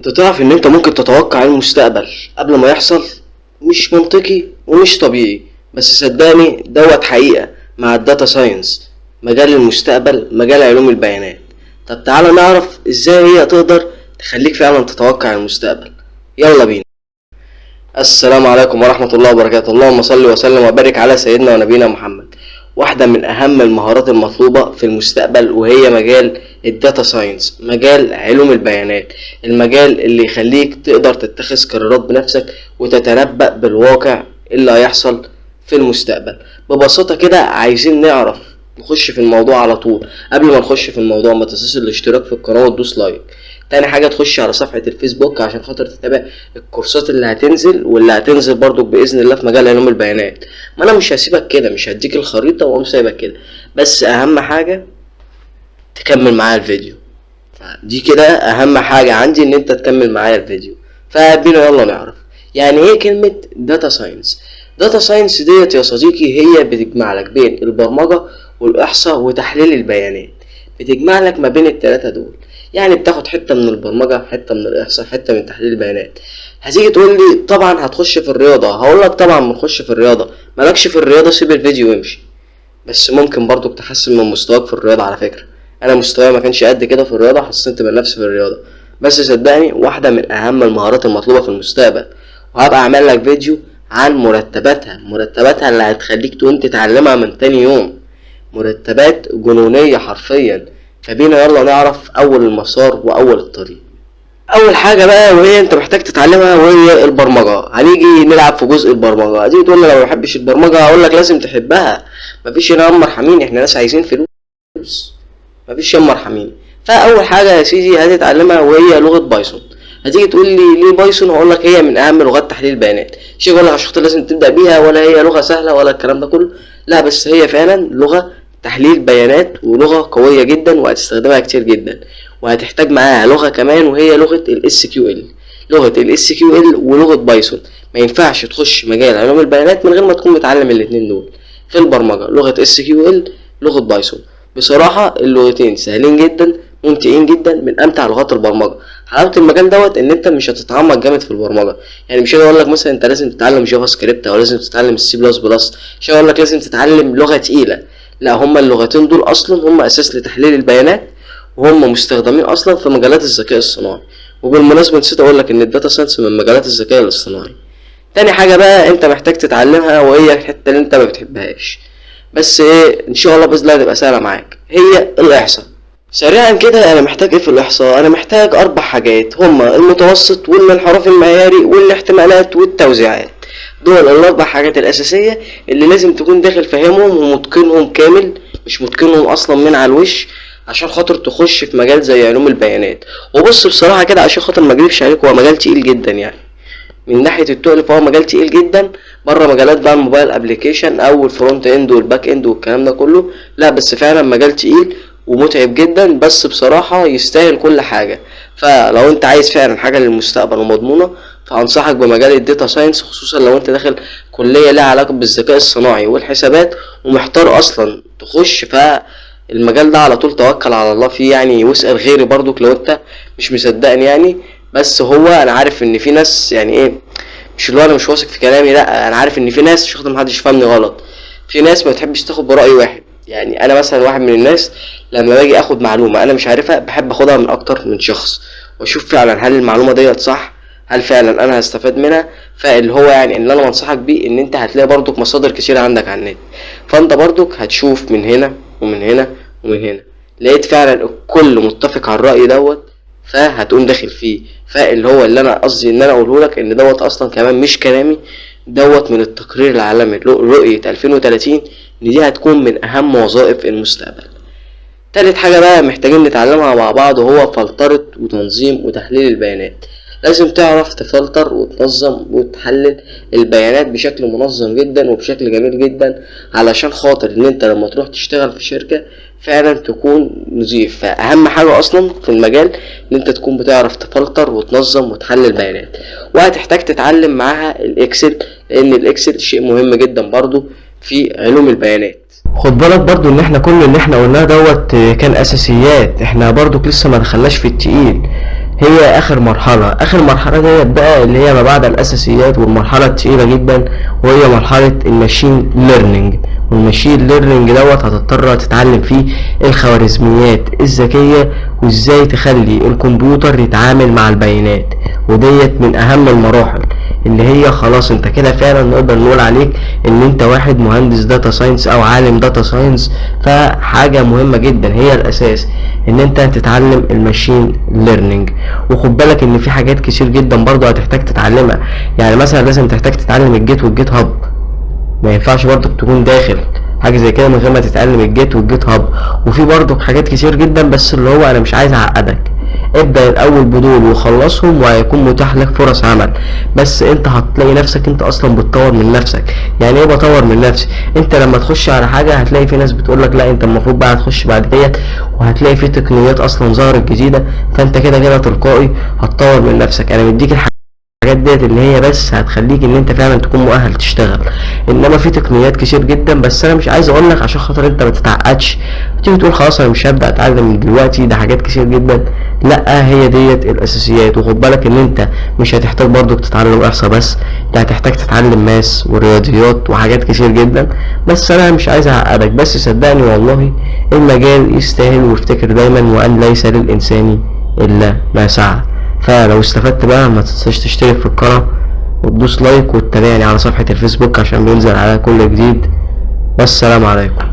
انت تعرف ان انت ممكن تتوقع المستقبل قبل ما يحصل؟ مش منطقي ومش طبيعي، بس صدقني دوت حقيقة مع الداتا ساينس، مجال المستقبل، مجال علوم البيانات. طب تعالى نعرف ازاي هي تقدر تخليك فعلا تتوقع المستقبل. يلا بينا. السلام عليكم ورحمة الله وبركاته. اللهم صل وسلم وبارك على سيدنا ونبينا محمد. واحدة من أهم المهارات المطلوبة في المستقبل وهي مجال الداتا ساينس، مجال علوم البيانات، المجال اللي يخليك تقدر تتخذ قرارات بنفسك وتتنبأ بالواقع اللي هيحصل في المستقبل. ببساطة كده عايزين نعرف نخش في الموضوع على طول. قبل ما نخش في الموضوع ما تنساش الاشتراك في القناة وتدوس لايك. تاني حاجة تخش على صفحة الفيسبوك عشان خاطر تتابع الكورسات اللي هتنزل واللي هتنزل برضو بإذن الله في مجال علوم البيانات. ما انا مش هسيبك كده، مش هديك الخريطة واقوم سايبك كده، بس اهم حاجة تكمل معايا الفيديو. دي كده اهم حاجة عندي، ان انت تكمل معايا الفيديو. فبينا يلا نعرف يعني ايه كلمة داتا ساينس. داتا ساينس ديت يا صديقي هي بتجمع لك بين البرمجة والاحصاء وتحليل البيانات، بتجمع لك ما بين التلاتة دول. يعني بتاخد حتة من البرمجة، حتة من الاحصاء، حتة من تحليل البيانات. هتيجي تقول لي طبعا هتخش في الرياضة، هقول لك طبعا بنخش في الرياضة. مالكش في الرياضة سيب الفيديو وامشي. بس ممكن برضو تحسن من مستواك في الرياضة. على فكرة انا مستواي ما كانش قد كده في الرياضة، حسنت من نفسي في الرياضة. بس صدقني واحدة من اهم المهارات المطلوبة في المستقبل، وهبقى اعمل لك فيديو عن مرتباتها اللي هتخليك تقوم تتعلمها من تاني يوم. مرتبات جنونية حرفيا. فبينا يلا نعرف اول المسار واول الطريق. اول حاجه بقى وهي انت محتاج تتعلمها وهي البرمجه. هنيجي نلعب في جزء البرمجه. هتيجي تقول لي لو ما بحبش البرمجه، هقول لك لازم تحبها. مفيش هنا مرحمين، احنا ناس عايزين فلوس. مفيش يا مرحمين. فاول حاجه يا سيدي هتتعلمها وهي لغه بايثون. هتيجي تقول لي ليه بايثون؟ هقول لك هي من اهم لغات تحليل البيانات. مش هقول لك عشان خاطر لازم تبدا بيها ولا هي لغه سهله ولا الكلام ده كله، لا، بس هي فعلا لغه تحليل بيانات ولغه قويه جدا وهتستخدمها كتير جدا. وهتحتاج معاها لغه كمان وهي لغه الاس كيو ال. لغه الاس كيو ال ولغه بايثون. ما ينفعش تخش مجال علوم البيانات من غير ما تكون متعلم الاثنين دول. في البرمجه لغه اس كيو ال، لغه بايثون. بصراحه اللغتين سهلين جدا، ممتعين جدا، من امتع لغات البرمجه. حلاوه المجال دوت ان انت مش هتتعمق جامد في البرمجه. يعني مش هقول لك مثلا انت لازم تتعلم جافا سكريبت او لازم تتعلم السي بلس بلس، مش هقول لك لازم تتعلم لغه تقيله. لا، هما اللغتين دول اصلا هما اساس لتحليل البيانات، وهم مستخدمين اصلا في مجالات الذكاء الصناعي. وبالمناسبه نسيت اقول لك ان الداتا ساينس من مجالات الذكاء الاصطناعي. تاني حاجه بقى انت محتاج تتعلمها وهي الحته اللي انت ما بتحبهاش، بس ايه ان شاء الله باذن الله تبقى سهله معاك، هي الاحصاء. سريعا كده انا محتاج ايه في الاحصاء؟ انا محتاج 4 حاجات، هما المتوسط والانحراف المعياري والاحتمالات والتوزيعات. دول ال4 حاجات الاساسيه اللي لازم تكون داخل فاهمهم ومتقنهم كامل، مش متقنهم اصلا من على الوش، عشان خاطر تخش في مجال زي علوم البيانات. وبص بصراحه كده عشان خاطر ما اكذبش عليك، هو مجال تقيل جدا يعني. من ناحيه التقل فهو مجال تقيل جدا، بره مجالات بقى الموبايل ابلكيشن او الفرونت اند والباك اند والكلام ده كله. لا بس فعلا مجال تقيل ومتعب جدا، بس بصراحه يستاهل كل حاجه. فلو انت عايز فعلا حاجه للمستقبل ومضمونه، فانصحك بمجال الداتا ساينس، خصوصا لو انت داخل كليه لها علاقه بالذكاء الصناعي والحسابات ومحتار اصلا تخش. المجال ده على طول توكل على الله فيه يعني، واسأل غيري برضك لو انت مش مصدقني يعني. بس هو انا عارف ان في ناس يعني ايه، مش اللي هو انا مش واثق في كلامي، لا، انا عارف ان في ناس، مش خاطر محدش يفهمني غلط، في ناس ما بتحبش تاخد برأي واحد. يعني انا مثلا واحد من الناس، لما باجي اخد معلومة انا مش عارفها بحب اخدها من اكتر من شخص، واشوف فعلا هل المعلومة ديت صح، هل فعلا انا هستفاد منها. فاللي هو يعني اللي انا بنصحك بيه ان انت هتلاقي برضك مصادر كتير عندك على النت، فانت برضك هتشوف من هنا ومن هنا ومن هنا، لقيت فعلا الكل متفق على الرأي دوت فهتقوم داخل فيه. فاللي هو اللي انا قصدي ان انا اقوله لك ان دوت اصلا كمان مش كلامي، دوت من التقرير العالمي رؤية 2030، ان دي هتكون من اهم وظائف المستقبل. تالت حاجة بقى محتاجين نتعلمها مع بعض وهو فلترة وتنظيم وتحليل البيانات. لازم تعرف تفلتر وتنظم وتحلل البيانات بشكل منظم جدا وبشكل جميل جدا، علشان خاطر ان انت لما تروح تشتغل في شركة فعلا تكون نظيف. فاهم حاجة اصلا في المجال ان انت تكون بتعرف تفلتر وتنظم وتحلل بيانات. وهتحتاج تتعلم معاها الاكسل، لان الاكسل شيء مهم جدا برضو في علوم البيانات. خد بالك برضو ان احنا كل اللي احنا قلناه دوت كان اساسيات، احنا برضو لسه ما دخلناش في التقيل. هي اخر مرحله ديت بقى اللي هي ما بعد الاساسيات، والمرحله التقيله جدا، وهي مرحله الماشين ليرنينج. والماشين ليرنينج دوت هتضطر تتعلم فيه الخوارزميات الذكيه، وازاي تخلي الكمبيوتر يتعامل مع البيانات. وديت من اهم المراحل اللي هي خلاص انت كده فعلا نقدر نقول عليك ان انت واحد مهندس داتا ساينس او عالم داتا ساينس. فحاجه مهمه جدا هي الاساس ان انت تتعلم الماشين ليرنينج. وخد بالك ان في حاجات كتير جدا برضو هتحتاج تتعلمها. يعني مثلا لازم تحتاج تتعلم الجيت والجيت هاب، ما ينفعش برضو تكون داخل حاجه زي كده من غير ما تتعلم الجيت والجيت هاب. وفي برضو حاجات كتير جدا، بس اللي هو انا مش عايز اعقدك، ابدأ الاول بدول وخلصهم وهيكون متاح لك فرص عمل. بس انت هتلاقي نفسك انت اصلا بتطور من نفسك. يعني ايه بطور من نفسي؟ انت لما تخش على حاجه هتلاقي في ناس بتقولك لا انت المفروض بقى تخش بعد ديت، وهتلاقي في تقنيات اصلا ظهرت جديده، فانت كده كده تلقائي هتطور من نفسك. انا مديك الحاجات ديت اللي هي بس هتخليك ان انت فعلا تكون مؤهل تشتغل. انما في تقنيات كتير جدا، بس انا مش عايز اقول لك عشان خاطر انت ما تتعقدش تيجي تقول خلاص انا مش هبدا اتعلم من دلوقتي، ده حاجات كتير جدا. لا، هي ديت الاساسيات. وخد بالك ان انت مش هتحتاج برضك تتعلم احصاء بس، انت هتحتاج تتعلم ماس ورياضيات وحاجات كتير جدا. بس انا مش عايز اعقدك، بس صدقني والله المجال يستاهل. وافتكر دايما وان ليس للانسان الا ما سعى. فلو استفدت بقى ما تنساش تشترك في القناة وتدوس لايك وتتابعني على صفحة الفيسبوك عشان بينزل عليها كل جديد. والسلام عليكم.